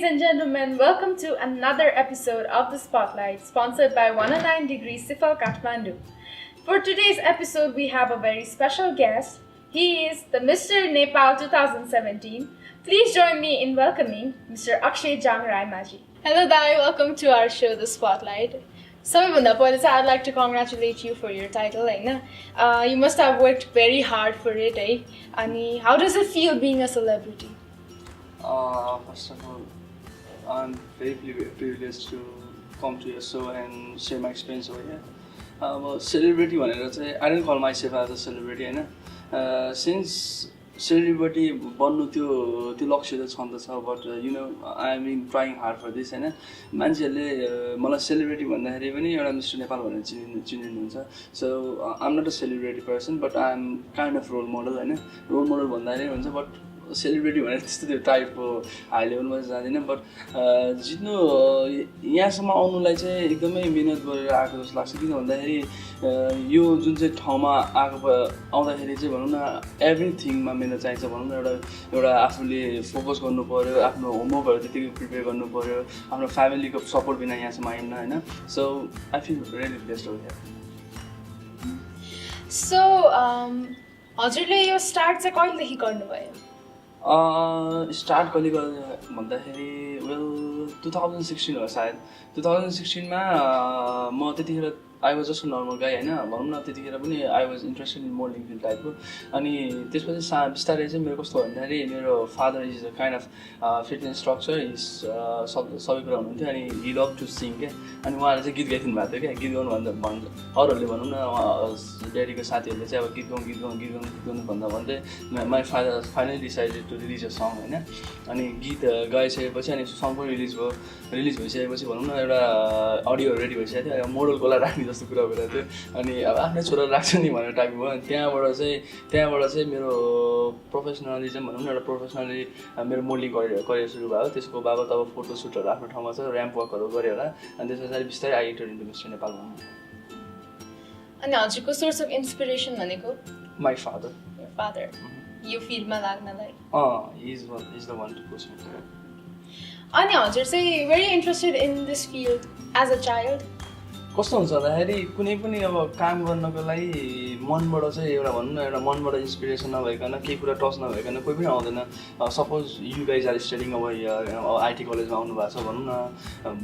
and gentlemen, welcome to another episode of The Spotlight, sponsored by 109 Degrees Sifal, Kathmandu. For today's episode, we have a very special guest. He is the Mr. Nepal 2017. Please join me in welcoming Mr. Akshya Jung Rayamajhi. Hello, Dai. Welcome to our show, The Spotlight. I'd like to congratulate you for your title. You must have worked very hard for it. How does it feel being a celebrity? First of all, I'm very privileged to come to your show and share my experience over here. Celebrity, I don't call myself as a celebrity. Since celebrity बन्नु त्यो लक्ष्य त छँदैछ but I am trying hard for this हैन मान्छेहरूले मलाई celebrity भन्दाखेरि पनि एउटा मिस्टर नेपाल भनेर चिनिनुहुन्छ so I am not a celebrity person but I am kind of role model हैन रोल मोडल भन्दाखेरि हुन्छ बट सेलिब्रिटी भनेर त्यस्तो त्यो टाइपको हाई लेभलमा चाहिँ जाँदिनँ बट जित्नु यहाँसम्म आउनुलाई चाहिँ एकदमै मिहिनेत गरेर आएको जस्तो लाग्छ किन भन्दाखेरि यो जुन चाहिँ ठाउँमा आउँदाखेरि चाहिँ भनौँ न एभ्रिथिङमा मिहिनेत चाहिन्छ भनौँ न एउटा आफूले फोकस गर्नु पऱ्यो आफ्नो होमवर्कहरू त्यतिकै प्रिपेयर गर्नु पऱ्यो आफ्नो फ्यामिलीको सपोर्ट बिना यहाँसम्म आइन्न होइन so I feel really blessed over here so हजुरले यो स्टार्ट चाहिँ कहिलेदेखि गर्नुभयो स्टार्ट कहिले गरेँ भन्दाखेरि वेल 2016 हो सायद 2016मा म त्यतिखेर आई वाज जस्ट नर्मल गाई होइन भनौँ न त्यतिखेर पनि I was interested in modelling field टाइपको अनि त्यसपछि बिस्तारै चाहिँ मेरो कस्तो भन्दाखेरि मेरो father is a kind of fitness structure is सबै कुरा हुनुहुन्थ्यो अनि हि लभ टु सिङ क्या अनि उहाँले चाहिँ गीत गाइदिनु भएको थियो क्या गीत गाउनु अरूहरूले भनौँ न ड्याडीको साथीहरूले चाहिँ अब गीत गाउनु भन्दा भन्दै my father finally decided to release a song होइन अनि गीत गाइसकेपछि अनि सङ पनि रिलिज भइसकेपछि भनौँ न एउटा अडियोहरू रेडी भइसकेको थियो मोडलकोलाई राख्ने जस्तो कुरा भइरहेको थियो अनि अब आफ्नै छोरा राख्छ नि भनेर टाइपको भयो अनि त्यहाँबाट चाहिँ मेरो प्रोफेसनलिजम भनौँ न एउटा प्रोफेसनली मेरो मोडलिङ करियर सुरु भयो त्यसको बाबत अब फोटो सुटहरू आफ्नो ठाउँमा छ ऱ्याम्प वकहरू गरेँ होला अनि त्यस पछाडि बिस्तारै I enter into Mister Nepal भनौँ अनि हजुरको सोर्स अफ इन्सपिरेसन भनेको माई फादर यो फिल्डमा लाग्नलाई is the one to push me अनि हजुर चाहिँ very interested in this field as a child कस्तो हुन्छ भन्दाखेरि कुनै पनि अब काम गर्नको लागि मनबाट चाहिँ एउटा भनौँ न एउटा मनबाट इन्सपिरेसन नभइकन केही कुरा टच नभइकन कोही पनि आउँदैन suppose you guys are studying अब आइटी कलेजमा आउनु भएको छ भनौँ न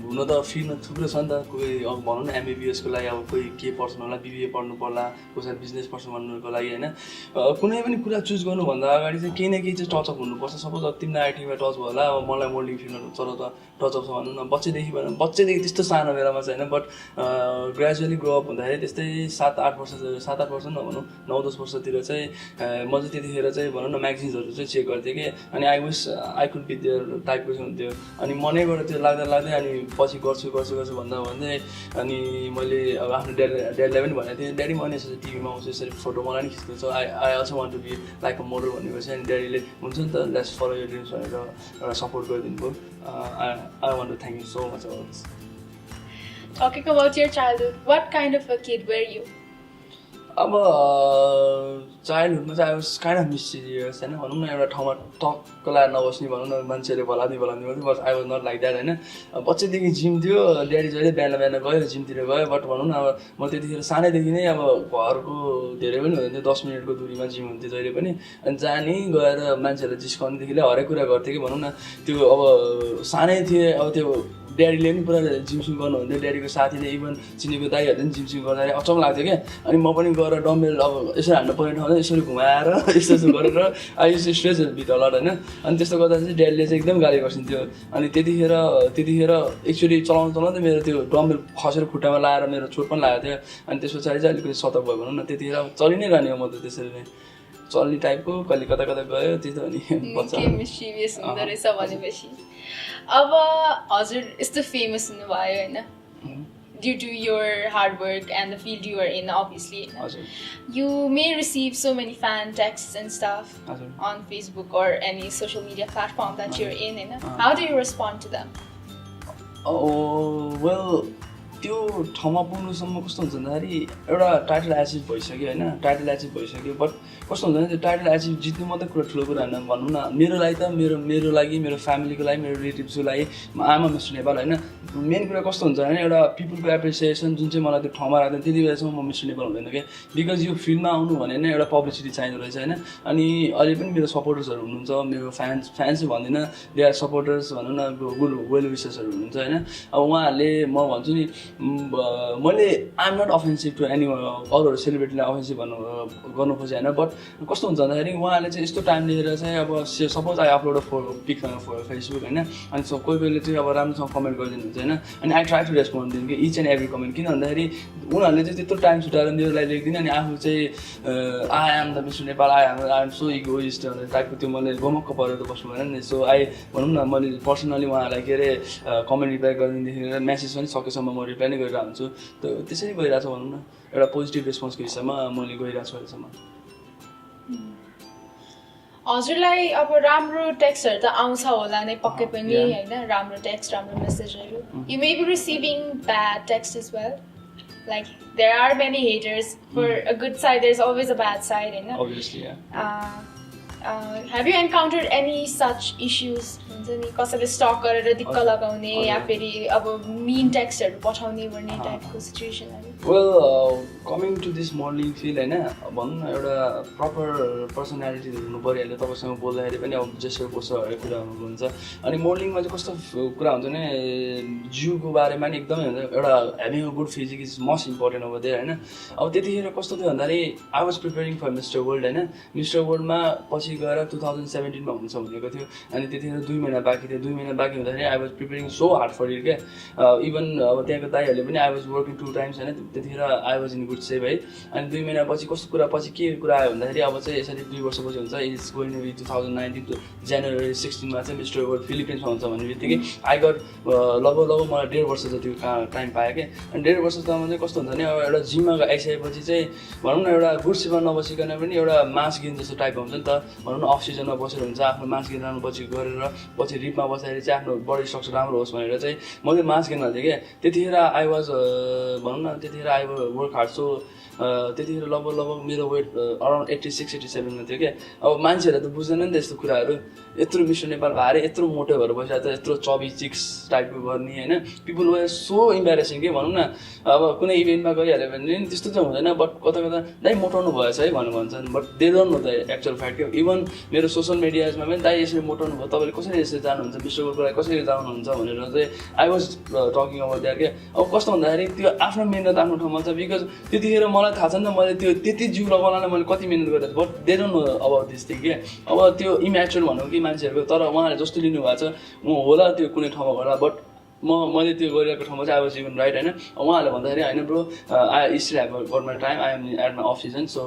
हुन त फिल्डमा थुप्रो छ नि त कोही अब भनौँ न एमबिबिएसको लागि अब कोही के पर्सन होला बिबिए पढ्नु पर्ला कसै बिजनेस पर्सन बन्नुको लागि होइन कुनै पनि कुरा चुज गर्नुभन्दा अगाडि चाहिँ केही न केही चाहिँ टचअप हुनुपर्छ सपोज अब तिमीलाई आइटीमा टच भयो होला अब मलाई मोडलिङ फिल्डमा टचअप छ भनौँ न बच्चैदेखि त्यस्तो सानो बेलामा चाहिँ होइन बट ग्रेजुअली ग्रो अप हुँदाखेरि त्यस्तै 7-8 वर्ष नभनौँ 9-10 वर्षतिर चाहिँ म चाहिँ त्यतिखेर चाहिँ भनौँ न म्यागजिन्सहरू चाहिँ चेक गर्थेँ कि अनि आई कुड बी देयर टाइपको चाहिँ हुन्थ्यो अनि मनैबाट त्यो लाग्दै अनि पछि गर्छु भन्दा भन्दै अनि मैले अब आफ्नो ड्याडीलाई पनि भनेको थिएँ ड्याडी म नि यसरी टिभीमा आउँछु यसरी फोटो मलाई नि खिच्नु छ I also want to be like a model भनेपछि अनि ड्याडीले हुन्छ नि त लेट्स फलो योर ड्रिम्स भनेर एउटा सपोर्ट गरिदिनु भयो I want to thank you so much about this Talking about your childhood, what kind of a kid were you? अब चाइल्डहुडमा चाहिँ I was kind of mysterious होइन भनौँ न एउटा ठाउँमा टक्क लाएर नबस्ने भनौँ न मान्छेले भलादी भन्थ्यो but I was not like that होइन बच्चैदेखि जिम थियो ड्याडी जहिले बिहान गयो जिमतिर गयो बट भनौँ न अब म त्यतिखेर सानैदेखि नै अब घरको धेरै पनि हुन्थ्यो 10 मिनटको दुरीमा जिम हुन्थ्यो जहिले पनि अनि जाने गएर मान्छेहरूले जिस्काउनेदेखि हरेक कुरा गर्थेँ कि भनौँ न त्यो अब सानै थिएँ अब त्यो ड्याडीले पनि पुरा जिमसिम गर्नुहुन्थ्यो ड्याडीको साथीले इभन चिनेको दाइहरूले पनि जिमसिम गर्दाखेरि अचम्म लाग्थ्यो क्या अनि म पनि गएर डम्बेल अब यसरी हान्नु पर्ने ठाउँमा यसरी घुमाएर यस्तो गरेर आई स्ट्रेच बिट अलट होइन अनि त्यस्तो गर्दा चाहिँ ड्याडीले चाहिँ एकदम गाली गर्छिन्थ्यो अनि त्यतिखेर एक्चुअली चलाउँदै मेरो त्यो डम्बेल खसेर खुट्टामा लाएर मेरो चोट पनि लागेको थियो अनि त्यस पछाडि चाहिँ अलिकति सतर्क भयो भनौँ न त्यतिखेर चलि नै रहने हो म त त्यसरी नै चल्ने टाइपको कहिले कता गयो त्यही त अनि मिस्चिभियस हुँदो रहेछ भनेपछि अब हजुर यस्तो फेमस हुनुभयो होइन due to your hard work and the field you are in, obviously. You may receive so many fan texts and stuff on Facebook or any social media platform that you're in. How do you respond to them? Oh, well, त्यो ठाउँमा पुग्नुसम्म कस्तो हुन्छ भन्दाखेरि एउटा title achieve भइसक्यो होइन, title achieve भइसक्यो। But कस्तो हुन्छ भने त्यो टाइटल एचिभ जित्नु मात्रै कुरा ठुलो कुरा होइन। भनौँ न मेरो लागि त मेरो लागि, मेरो फ्यामिलीको लागि, मेरो रिलेटिभ्सको लागि आमा मिस्टर नेपाल होइन। मेन कुरा कस्तो हुन्छ भने एउटा पिपुलको एप्रिसिएसन जुन चाहिँ मलाई त्यो ठाउँमा राख्दैन त्यति बेलासम्म म मिस्टर नेपाल हुँदैन क्या। बिकज यो फिल्डमा आउनु भने नै एउटा पब्लिसिटी चाहिँदो रहेछ होइन। अनि अहिले पनि मेरो सपोर्टर्सहरू हुनुहुन्छ, मेरो फ्यान्स भन्दिनँ, दे आर सपोर्टर्स भनौँ न, गुड वेल विसेसहरू हुनुहुन्छ होइन। अब उहाँहरूले म भन्छु नि मैले I'm not offensive to any अरूहरू सेलिब्रिटीलाई अफेन्सिभ गर्नु खोजेँ होइन। बट कस्तो हुन्छ भन्दाखेरि उहाँहरूले चाहिँ यस्तो टाइम लिएर चाहिँ अब suppose I upload pic Facebook होइन, अनि कोही कोहीले चाहिँ अब राम्रोसँग कमेन्ट गरिदिनुहुन्छ होइन। अनि आई ट्राई टु रेस्पोन्ड दिनु कि इच एन्ड एभ्री कमेन्ट। किन भन्दाखेरि उनीहरूले चाहिँ त्यत्रो टाइम छुट्याएर मेरो लागि लेखिदिने, अनि आफू चाहिँ I am the mister Nepal, I am so egoist भन्ने टाइपको त्यो मैले गोमक्क परेर बस्नु भएन नि। सो भनौँ न मैले पर्सनली उहाँहरूलाई के अरे कमेन्ट रिप्लाई गरिदिँदाखेरि म्यासेज पनि सकेसम्म म रिप्लाई नै गरिरहेको हुन्छु। त्यसरी गइरहेको छ भनौँ न, एउटा पोजिटिभ रेस्पोन्सको हिसाबमा मैले गइरहेको छु अहिलेसम्म। हजुरलाई अब राम्रो टेक्स्टहरू त आउँछ होला नै पक्कै पनि होइन, राम्रो टेक्स्ट, राम्रो मेसेजहरू। You may be receiving bad text as well, like there are many haters. For a good side there's always a bad side, you know. Obviously, yeah. Have you encountered any such issues? हुन्छ नि कसैले stock गरेर दिक्क लगाउने या फेरि अब मीन टेक्स्टहरू पठाउने भन्ने टाइपको सिचुएसनहरू? Well coming to this modelling field होइन, भनौँ न एउटा प्रपर पर्सनालिटी हुनु परिहाल्यो तपाईँसँग बोल्दाखेरि पनि। अब जेस्चर पोस्चरहरू कुराहरू हुन्छ। अनि मोडलिङमा चाहिँ कस्तो कुरा हुन्छ भने जिउको बारेमा नि एकदमै हुन्छ, एउटा having a good physique is most important अब त्यही होइन। अब त्यतिखेर कस्तो थियो भन्दाखेरि I was preparing for mister world होइन। मिस्टर वर्ल्डमा पछि गएर 2017मा हुन्छ भनेको थियो। अनि त्यतिखेर 2 महिना बाँकी थियो। 2 महिना बाँकी हुँदाखेरि I was preparing so hard for it क्या। इभन अब त्यहाँको दाइहरूले पनि आई वाज वर्किङ 2 टाइम्स होइन, त्यतिखेर आई वाज इन गुड सेप है। अनि 2 महिनापछि कस्तो कुरा पछि के कुरा आयो भन्दाखेरि अब चाहिँ यसरी 2 वर्षपछि हुन्छ, इज गोइङ टु बी 2019 जनवरी 16मा चाहिँ मिस्टर वर्ल्ड फिलिपिन्समा हुन्छ भन्ने बित्तिकै आई गट लगभग मलाई 1.5 वर्ष जति टाइम पाएँ क्या। अनि 1.5 वर्षसम्म चाहिँ कस्तो हुन्छ भने अब एउटा जिममा आइसकेपछि चाहिँ भनौँ न एउटा गुड सेपमा नबसिकन पनि एउटा मास गेन जस्तो टाइपको हुन्छ नि त। भनौँ न अफ सिजनमा बसेर हुन्छ, आफ्नो मास गेन राम्रो पछि गरेर पछि रिपमा बस्दाखेरि चाहिँ आफ्नो बडी स्ट्रक्चर राम्रो होस् भनेर चाहिँ मैले मास गेन हाल्थेँ क्या। त्यतिखेर आई वाज भनौँ न त्यतिखेर आई वर्क हार्ड। सो त्यतिखेर लगभग मेरो वेट अराउन्ड 86-87मा थियो क्या। अब मान्छेहरूले त बुझ्दैन नि त यस्तो कुराहरू। यत्रो मिस्टर नेपाल भएर यत्रो मोटो भएर बसिरहेको छ, यत्रो चबी चिक्स टाइपको गर्ने होइन। पिपुल वर सो इम्बेरेसिङ के भनौँ न। अब कुनै इभेन्टमा गइहाल्यो भने नि त्यस्तो चाहिँ हुँदैन, बट कता दाइ मोटाउनु भएछ है भनेर भन्छन्। But they don't know the actual fact क्या। इभन मेरो सोसियल मिडियाजमा पनि दाइ यसरी मोटाउनु भयो, तपाईँले कसरी यसरी जानुहुन्छ, मिस्टर वर्ल्डको लागि कसरी जानुहुन्छ भनेर चाहिँ I was talking about that क्या। अब कस्तो भन्दाखेरि त्यो आफ्नो मिहिनेत आफ्नो ठाउँमा छ। बिकज त्यतिखेर मलाई थाहा छ नि त मैले त्यो त्यति जिउ लगाउनलाई मैले कति मिहिनेत गरेको थिएँ। But they don't know about this thing क्या। अब त्यो इम्याचुर भनौँ कि मान्छेहरूको, तर उहाँहरूले जस्तो लिनुभएको छ म होला त्यो कुनै ठाउँमा होला, बट मैले त्यो गरिरहेको ठाउँमा चाहिँ आई वाज इभन राइट होइन। उहाँहरूले भन्दाखेरि होइन bro I still have got my time, I am at my off season. So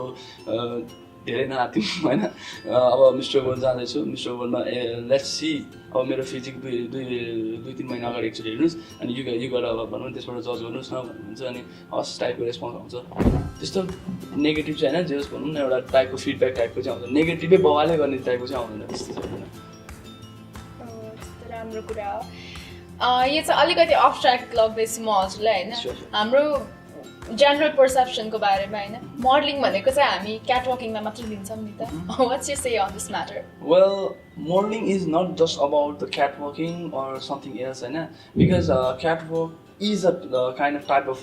धेरै नआत्तिम होइन। अब मिस्टर वर्ल्ड जाँदैछु, मिस्टर वर्ल्डमा लेट्स सी। अब मेरो फिजिक 2-3 महिना अगाडि एकचोटि हेर्नुहोस्, अनि यो गएर अब भनौँ त्यसबाट जज गर्नुहोस् न भन्नुहुन्छ। अनि हस् टाइपको रेस्पोन्स आउँछ। त्यस्तो नेगेटिभ चाहिँ होइन, जे होस् भनौँ न एउटा टाइपको फिडब्याक टाइपको चाहिँ आउँछ। नेगेटिभै बवालै गर्ने टाइपको चाहिँ आउँदैन, त्यस्तो चाहिँ हुँदैन। राम्रो कुरा हो। यो चाहिँ अलिकति अफ ट्र्याक लग्दैछु म हजुरलाई होइन। हाम्रो जेनरल पर्सेप्सनको बारेमा होइन, मोडलिङ भनेको चाहिँ हामी क्याटवकिङमा मात्र लिन्छौँ नि त। What's your say on this matter? Well modelling is not just about the catwalking or something else होइन। Because catwalk is a kind of type of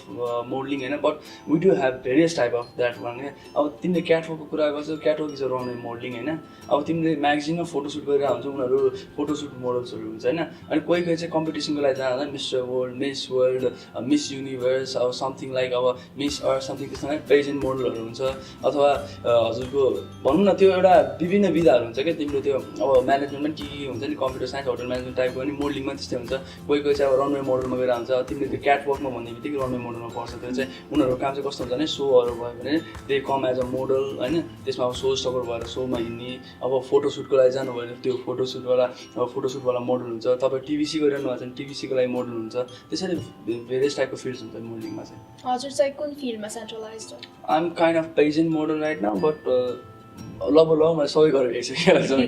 modeling होइन, but we do have various type of that one क्या। अब तिमीले क्याटवकको कुरा गर्छौ, क्याटवक is a runway modelling होइन। अब तिमीले म्यागजिनमा फोटोसुट गरेर हुन्छ, उनीहरू फोटोसुट मोडल्सहरू हुन्छ होइन। अनि कोही चाहिँ कम्पिटिसनको लागि जाँदा mister world, miss world, miss universe, अब समथिङ लाइक अब मिस अर्थ समथिङ त्यस्तो पेजेन्ट मोडलहरू हुन्छ। अथवा हजुरको भनौँ न त्यो एउटा विभिन्न विधाहरू हुन्छ क्या। तिम्रो त्यो अब म्यानेजमेन्टमा के हुन्छ नि, कम्प्युटर साइन्स, होटल म्यानेजमेन्ट टाइपको पनि मोडलिङमा त्यस्तै हुन्छ। कोही चाहिँ अब रनवे मोडलमा गएर हुन्छ। तिमीले त्यो क्याटवकमा भन्ने बित्तिकै रनवे मोडलमा पर्छ। त्यो चाहिँ उनीहरूको काम चाहिँ कस्तो हुन्छ भने सोहरू भयो भने they come as a model होइन। त्यसमा अब सो स्टकर भएर सोमा हिँड्ने। अब फोटोसुटको लागि जानुभयो भने त्यो फोटोसुटवाला मोडल हुन्छ। तपाईँ टिभिसी गरिरहनु भएको छ भने टिभिसीको लागि मोडल हुन्छ। त्यसरी भेरियस टाइपको फिल्ड्स हुन्छ मोडलिङमा चाहिँ। हजुर चाहिँ कुन फिल्डमा सेन्ट्रलाइज्ड हो? I am kind of pageant model right now, but लगभग मैले सबै गरेर हेर्छु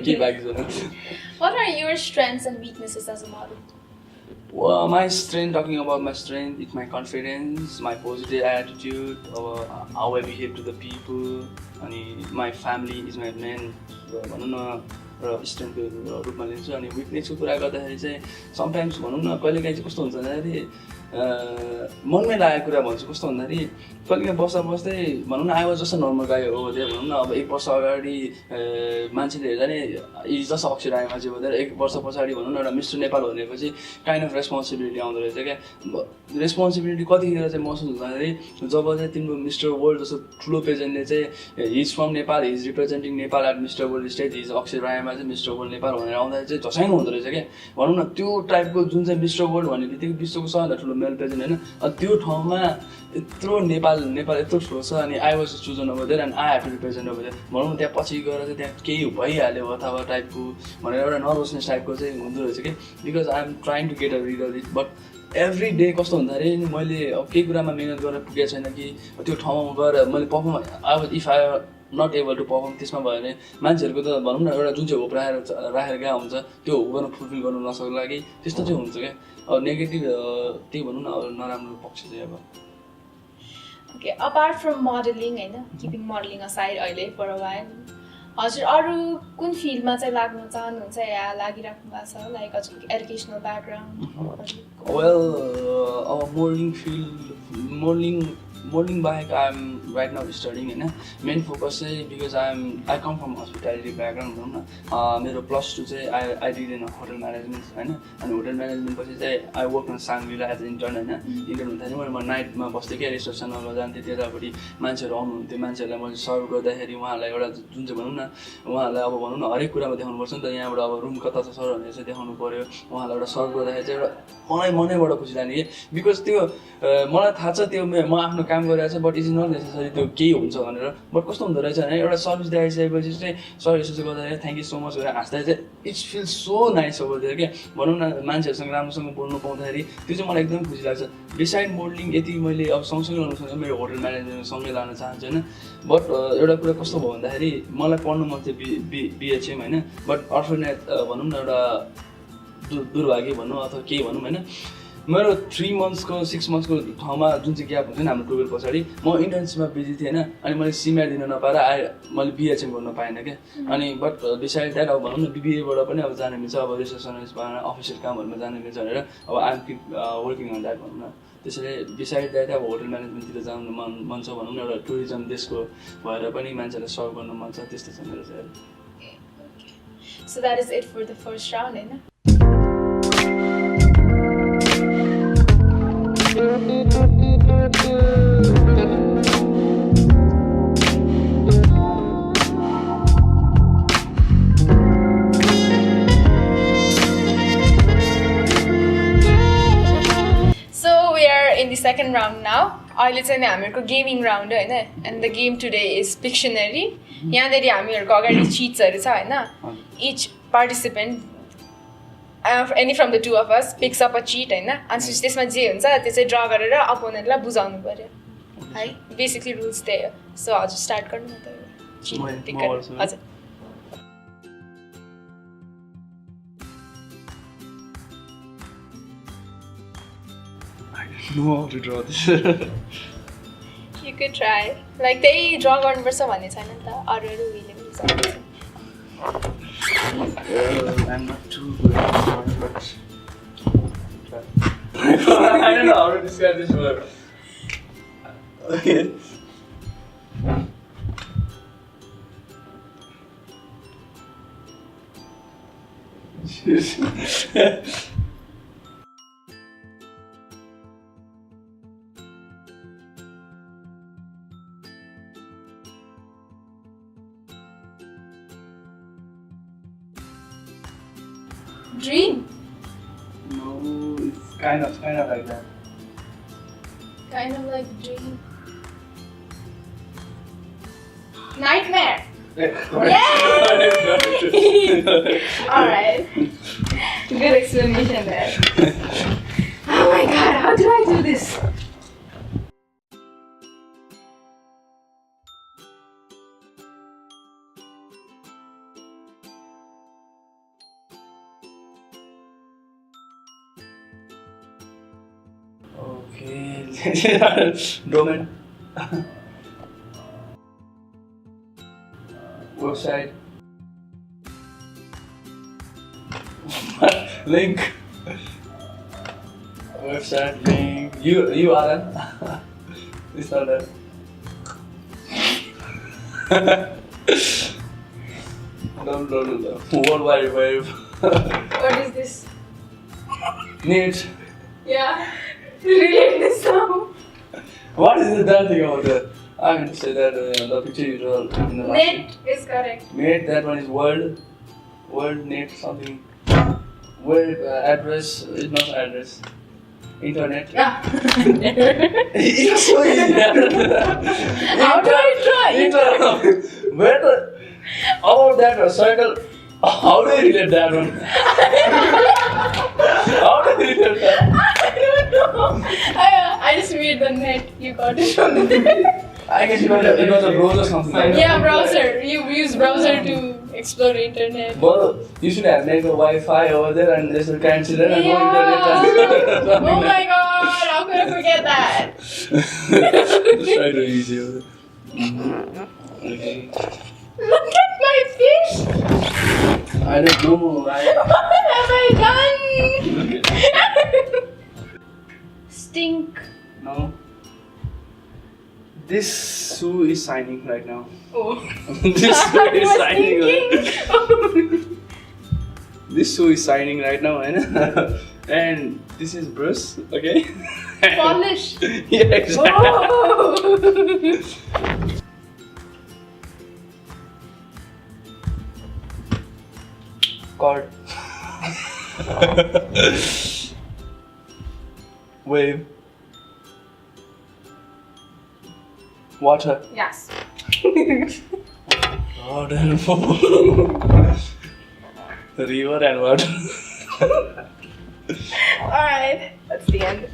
के बाँकी छैन। What are your strengths and weaknesses as a model? Well, my strength, talking about my strength, it's my confidence, my positive attitude, how I behave to the people, and my family is my main भनौँ न र स्ट्रेन्थको रूपमा लिन्छु अनि विकनेसको कुरा गर्दाखेरि चाहिँ sometimes भनौँ न कहिलेकाहीँ चाहिँ कस्तो हुन्छ भन्दाखेरि मनमै लागेको कुरा भन्छु कस्तो भन्दाखेरि कहिलेकाहीँ बस्दा बस्दै भनौँ न I was just a normal गाई हो त्यहाँ भनौँ न अब 1 वर्ष अगाडि मान्छेले हेर्दा नि इज जस्ट अक्षय रायमाझी हो 1 वर्ष पछाडि भनौँ न एउटा मिस्टर नेपाल भनेपछि काइन्ड अफ रेस्पोन्सिबिलिटी आउँदो रहेछ क्या रेस्पोन्सिबिलिटी कतिखेर चाहिँ महसुस हुँदाखेरि जब चाहिँ तिम्रो मिस्टर वर्ल्ड जस्तो ठुलो पेजेन्टले चाहिँ he's from Nepal he's representing Nepal at Mister World stage he's Akshay Rayamajhi Mister World Nepal भनेर आउँदाखेरि चाहिँ झस्याङ हुँदो रहेछ क्या भनौँ न त्यो टाइपको जुन चाहिँ मिस्टर वर्ल्ड भन्ने बित्तिकै विश्वको सबभन्दा ठुलो मेल पेजेन्ट होइन त्यो ठाउँमा यत्रो नेपाल यत्रो ठुलो छ अनि I was chosen over there and I have to represent over there भनौँ न त्यहाँ पछि गएर चाहिँ त्यहाँ केही भइहाल्यो अथवा टाइपको भनेर एउटा नर्भसनेस टाइपको चाहिँ हुँदो रहेछ कि because I am trying to get a reader it but every day कस्तो हुँदाखेरि मैले अब केही कुरामा मिहिनेत गरेर पुगेको छैन कि त्यो ठाउँमा गएर मैले perform if I not able to perform त्यसमा भयो भने मान्छेहरूको त भनौँ न एउटा जुन चाहिँ होप राखेर गएको हुन्छ त्यो होप गर्न फुलफिल गर्नु नसक्ला कि त्यस्तो चाहिँ हुन्छ क्या अब नेगेटिभ त्यही भनौँ न अब नराम्रो पक्ष चाहिँ अब ओके अपार्ट फ्रम मोडलिङ होइन किपिङ मोडलिङ असाइड अहिले फर अ व्हाइल हजुर अरू कुन फिल्डमा चाहिँ लाग्न चाहनुहुन्छ या लागिराख्नु भएको छ लाइक हजुर एडुकेसनल ब्याकग्राउन्ड वेल अब मोडलिङ बाहेक I am right now studying होइन मेन फोकस चाहिँ because I come from hospitality background भनौँ न मेरो +2 चाहिँ I did in hotel management होइन अनि होटल म्यानेजमेन्ट पछि चाहिँ I work in Shangri-La as intern होइन इन्टर्न हुँदाखेरि म नाइटमा बस्थेँ क्या रिसेप्सनमा जान्थेँ त्यतापट्टि मान्छेहरू आउनुहुन्थ्यो मान्छेहरूलाई मैले सर्भ गर्दाखेरि उहाँहरूलाई एउटा जुन चाहिँ भनौँ न उहाँहरूलाई अब भनौँ न हरेक कुरामा देखाउनुपर्छ नि त यहाँबाट अब रुम कता छ सर भनेर चाहिँ देखाउनु पऱ्यो उहाँलाई एउटा सर्भ गर्दाखेरि चाहिँ एउटा मलाई मनैबाट खुसी लाग्ने कि बिकज त्यो मलाई थाहा छ त्यो म आफ्नो काम गरिरहेको छु बट इज नट नेसेसरी त्यो केही हुन्छ भनेर बट कस्तो हुँदो रहेछ भने एउटा सर्भिस देखाइसकेपछि चाहिँ सर यसो चाहिँ गर्दाखेरि थ्याङ्क यू सो मच भनेर हाँस्दा चाहिँ it's feel so nice over there क्या भनौँ न मान्छेहरूसँग राम्रोसँग बोल्नु पाउँदाखेरि त्यो चाहिँ मलाई एकदम खुसी लाग्छ बिसाइड मोडलिङ यति मैले अब सँगसँगै लानु सक्छु मेरो होटल म्यानेजमेन्टसँगै लान चाहन्छु होइन बट एउटा कुरा कस्तो भयो भन्दाखेरि मलाई पढ्नु मन थियो बिएचएम होइन बट अल्टरनेट भनौँ न एउटा दुर्भाग्य भनौँ अथवा केही भनौँ होइन मेरो 3 मन्थ्सको 6 मन्थ्सको ठाउँमा जुन चाहिँ ग्याप हुन्छ नि हाम्रो 12 पछाडि म इन्टर्नसिपमा बिजी थिएँ होइन अनि मैले सिम्यार दिन नपाएर मैले बिएचएम गर्न पाइनँ क्या अनि बट बिसाइड द्याट अब भनौँ न बिबिएबाट पनि अब जानु मिल्छ अब रिसेप्सनिस्टमा अफिसियल कामहरूमा जानु मिल्छ भनेर अब I'm keep working on that भनौँ न त्यसैले बिसाइड द्याट अब होटल म्यानेजमेन्टतिर जानु मन छ भनौँ न एउटा टुरिज्म देशको भएर पनि मान्छेलाई सर्भ गर्नु मन छ त्यस्तो छ मेरो चाहिँ So that is it for the first round, होइन So we are in the second round now. अहिले चाहिँ हामीहरूको गेमिङ राउन्ड हो होइन and the game today is Pictionary यहाँनिर हामीहरूको अगाडि चिट्सहरू छ होइन each participant any from the two of us picks up a chit होइन अनि त्यसमा जे हुन्छ त्यो चाहिँ ड्र गरेर अपोनेन्टलाई बुझाउनु पऱ्यो है बेसिकली रुल्स त्यही हो सो हजुर स्टार्ट गर्नु न त चिट पिक हजुर know how to draw this. You could try. Like त्यही ड्र गर्नुपर्छ भन्ने छैन नि त अरू उहिले पनि सक्छ I'm not too good at drawing, but I don't know how to describe this word. Okay. Dream? No, it's kind of like that. Kind of like dream. Nightmare. Yay! Alright. Good explanation there. Oh my god, how do I do this? Okay. Domain. Website. Link. Website link. URL. It's not that. No. World Wide Web. What is this? Net. Yeah. Relate this now. What is that thing over there? I'm going to say that the picture you draw in the last Net is correct. Net, that one is world. World net something. Web address is not address. Internet. Yeah. It's so easy. How do I try? Internet. Where the about that circle? How do you relate that one? How do you relate that? I don't know. I just read the net. You got it from the net. I guess it was a browser or something like that. Yeah, browser. You use browser to explore the internet. Well, you should have made a Wi-Fi over there and just cancel it and go Yeah. internet. Oh my god, how could I forget that? Try to easy over there. Okay. Look at my fish! I don't know. What have I done? Stink. No. This shoe is signing right now. Oh. This shoe I is was signing. thinking. This shoe is signing right now, and this is Bruce. Okay. Polish. Yeah, exactly. Oh. Cord. Wave. Water. Yes. God and river and water. Alright, that's the end.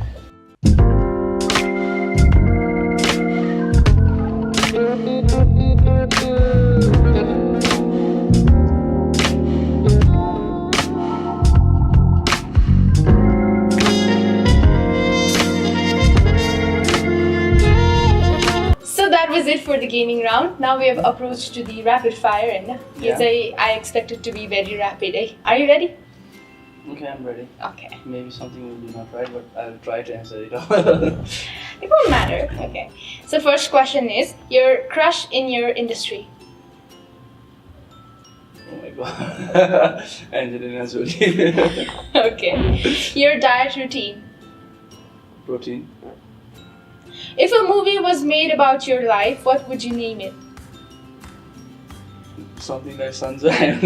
So that was it for the gaming round. Now we have approached to the rapid fire and Yeah. I expect it to be very rapid. Are you ready? Okay, I'm ready. Okay. Maybe something will be not right, but I'll try to answer it. It won't matter. Okay. So first question is your crush in your industry. Oh my god. Angelina Jolie. Okay. Your diet routine. Protein. If a movie was made about your life, what would you name it? Something like Sunshine.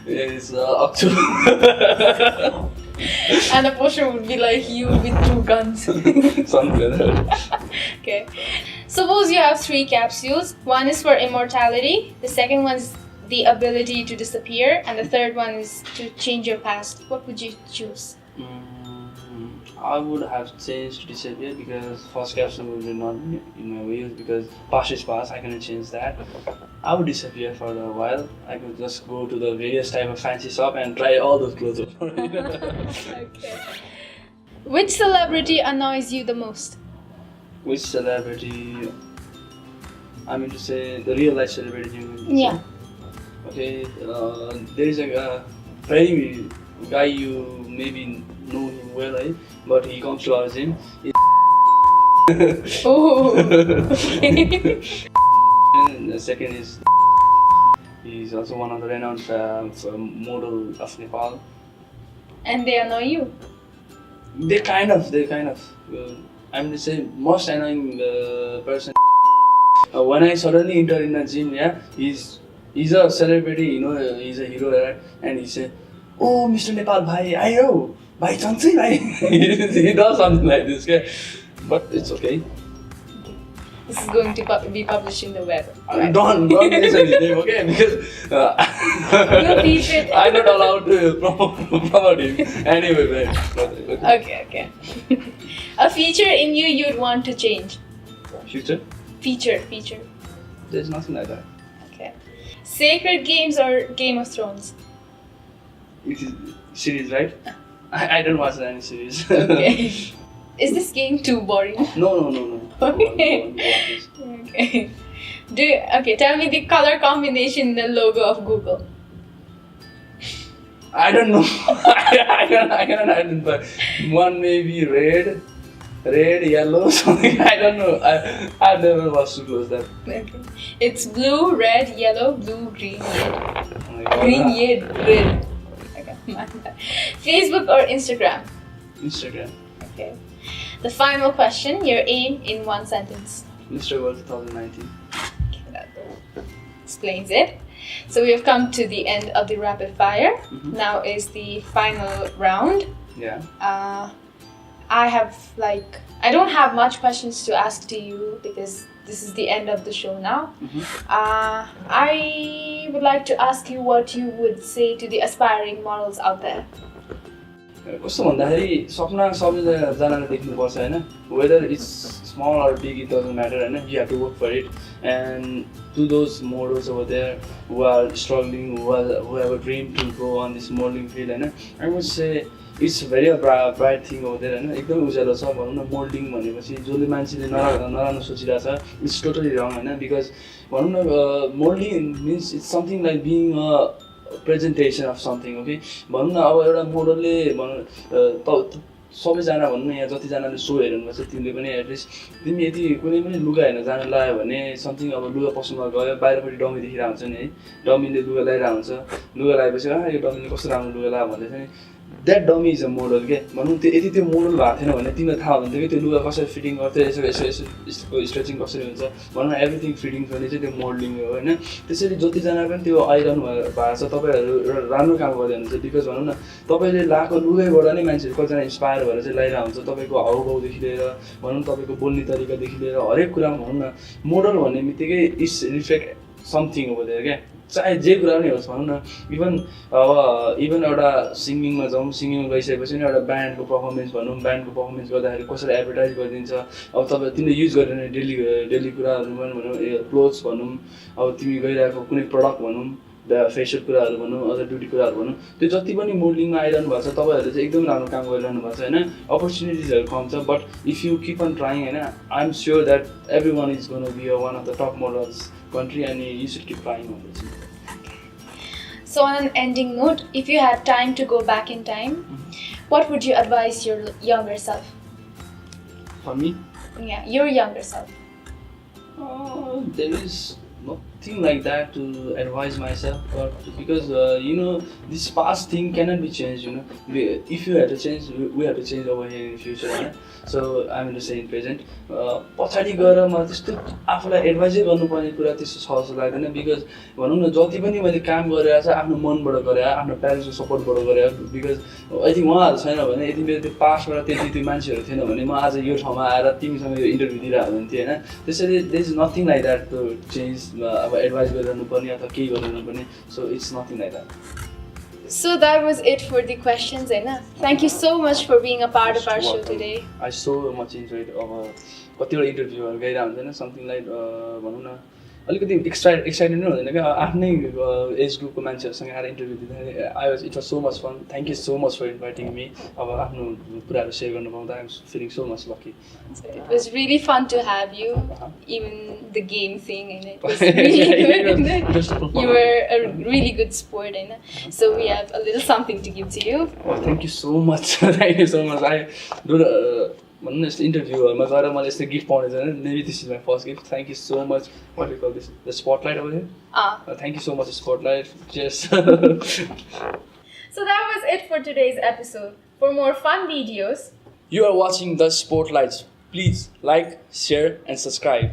It's Akshya. And the poster would be like you with 2 guns. Something like that. Okay. Suppose you have 3 capsules. One is for immortality, the second one is the ability to disappear, and the third one is to change your past. What would you choose? I would have changed to disappear because first capsule would be not in my wheels because past is past, I cannot change that. I would disappear for a while. I could just go to the various type of fancy shop and try all those clothes. Okay. Which celebrity annoys you the most? Which celebrity? I mean to say the real life celebrity. You mean to say? Yeah. Okay, there is a very guy you maybe know him well, right? But he comes to our gym. Oh. And the second is he's also one of the renowned model of Nepal. And they annoy you? They kind of. I'm the same most annoying person. When I suddenly enter in a gym, yeah, he's a celebrity, you know, he's a hero, right? And he said, "Oh, Mr. Nepal, bhai, ayo, bhai, chansai, bhai." He does something like this, okay? But it's okay. This is going to be published in the web. Don't mention his name, okay? Because We'll keep it. I'm not allowed to promote him. Anyway, man. Okay. A feature in you you'd want to change. Future? Feature. There's nothing like that. Okay. Sacred Games or Game of Thrones? It is series, right? I don't watch any series. Okay. Is this game too boring? No. Okay. Okay. Tell me the color combination in the logo of Google. I don't know. I cannot identify. One may be red, yellow, something. I don't know. I've never was too close that. Okay. It's blue, red, yellow, blue, green, red. Oh my God. Green, red. Okay. My bad. Facebook or Instagram? Instagram. Okay. The final question, your aim in one sentence. Mr. World 2019. Okay, that explains it. So we have come to the end of the rapid fire. Mhm. Now is the final round. Yeah. I don't have much questions to ask to you because this is the end of the show now. Mhm. I would like to ask you what you would say to the aspiring models out there. कस्तो भन्दाखेरि सपना सबैजनाले देख्नुपर्छ होइन whether it's small or big it doesn't matter होइन you have to work for it and to those models over there who are struggling who have a dream to go on this मोल्डिङ field होइन I would say it's very bright thing over there होइन एकदमै उज्यालो छ भनौँ न moulding भनेपछि जसले मान्छेले नराम्रो सोचिरहेको छ इट्स टोटली रङ होइन बिकज भनौँ न moulding means it's something like being a presentation of something okay भनौँ न अब एउटा मोडलले भनौँ सबैजना भनौँ न यहाँ जतिजनाले सो हेर्नुपर्छ तिमीले पनि एटलिस्ट तिमी यदि कुनै पनि लुगा हेर्न जान लाग्यो भने समथिङ अब लुगा पसलमा गयो बाहिरपट्टि डमी देखिरहेको हुन्छ नि है डमीले लुगा लगाइरहेको हुन्छ लुगा लगाएपछि यो डमीले कस्तो राम्रो लुगा लगायो भन्दै थियो नि that dummy is a model के भनौँ यदि त्यो मोडल भएको थिएन भने तिमीलाई थाहा हुन्थ्यो कि त्यो लुगा कसरी फिटिङ गर्थ्यो यसको स्ट्रेचिङ कसरी हुन्छ भनौँ न एभ्रिथिङ फिटिङ गर्ने चाहिँ त्यो मोडलिङ हो होइन त्यसरी जतिजना पनि त्यो आइरहनु भएको छ तपाईँहरू एउटा राम्रो काम गर्दै हुनुहुन्छ बिकज भनौँ न तपाईँले लगाएको लुगैबाट नै मान्छेहरू कतिजना इन्सपायर भएर चाहिँ लगाइरहेको हुन्छ तपाईँको हाउभाउदेखि लिएर भनौँ तपाईँको बोल्ने तरिकादेखि लिएर हरेक कुरामा भनौँ न मोडल भन्ने बित्तिकै इट्स रिफ्लेक्ट समथिङ हो त्यो क्या चाहे जे कुरा पनि होस् भनौँ न इभन एउटा सिङ्गिङमा जाउँ सिङ्गिङमा गइसकेपछि नि एउटा ब्यान्डको पर्फर्मेन्स भनौँ ब्यान्डको पर्फर्मेन्स गर्दाखेरि कसरी एडभर्टाइज गरिदिन्छ अब तपाईँ तिमीले युज गरेर डेली कुराहरू भनौँ क्लोथ्स भनौँ अब तिमी गइरहेको कुनै प्रडक्ट भनौँ फेसियल कुराहरू भनौँ अझ ब्युटी कुराहरू भनौँ त्यो जति पनि मोडलिङमा आइरहनु भएको छ तपाईँहरूले चाहिँ एकदमै राम्रो काम गरिरहनु भएको छ होइन अपर्च्युनिटिजहरू कम छ but if you keep on trying होइन I am sure that everyone is gonna be one of the top models country and you should keep trying on this. So on an ending note, if you had time to go back in time, what would you advise your younger self? For me? Yeah, your younger self. There is nothing like that to advise myself but because this past thing cannot be changed if you have to change we have to change over here in the future right? So I'm going to say in present पछाडि गएर म त्यस्तो आफूलाई एडभाइजै गर्नुपर्ने कुरा त्यस्तो छ जस्तो लाग्दैन बिकज भनौँ न जति पनि मैले काम गरिरहेको छ आफ्नो मनबाट गरेँ आफ्नो प्यारेन्ट्सको सपोर्टबाट गरेँ बिकज यदि उहाँहरू छैन भने यदि मेरो त्यो पास्टबाट त्यति त्यो मान्छेहरू थिएन भने म आज यो ठाउँमा आएर तिमीसँग यो इन्टरभ्यू दिइरहेको हुन्थेँ होइन त्यसैले there is nothing like that to change अब एडभाइस गरिरहनु पर्ने अथवा केही गरिरहनु पर्ने so it's nothing like that So that was it for the questions, Aina. Thank you so much for being a part of our show today. I so much enjoyed कतिवटा इन्टरभ्यूहरू गइरहेको हुँदैन समथिङ लाइक भनौँ न अलिकति excited नै हुँदैन क्या आफ्नै एज ग्रुपको मान्छेहरूसँग आएर इन्टरभ्यू दिँदाखेरि it was so much fun thank you so much for inviting me अब आफ्नो कुराहरू सेयर गर्नु पाउँदा I am feeling so much lucky It was really fun to have you, even the game thing, and it was really good. You were a really good sport, so we have a little something to give to you. Oh, thank you so much. Thank you so much. I do भनौँ न यस्तो इन्टरभ्यूहरूमा गएर मैले यस्तो gift पाउने छैन maybe this is my first gift thank you so much what you call this the spotlight over here thank you so much spotlight cheers So that was it for today's episode. For more fun videos, you are watching the Spotlights. Please like, share and subscribe.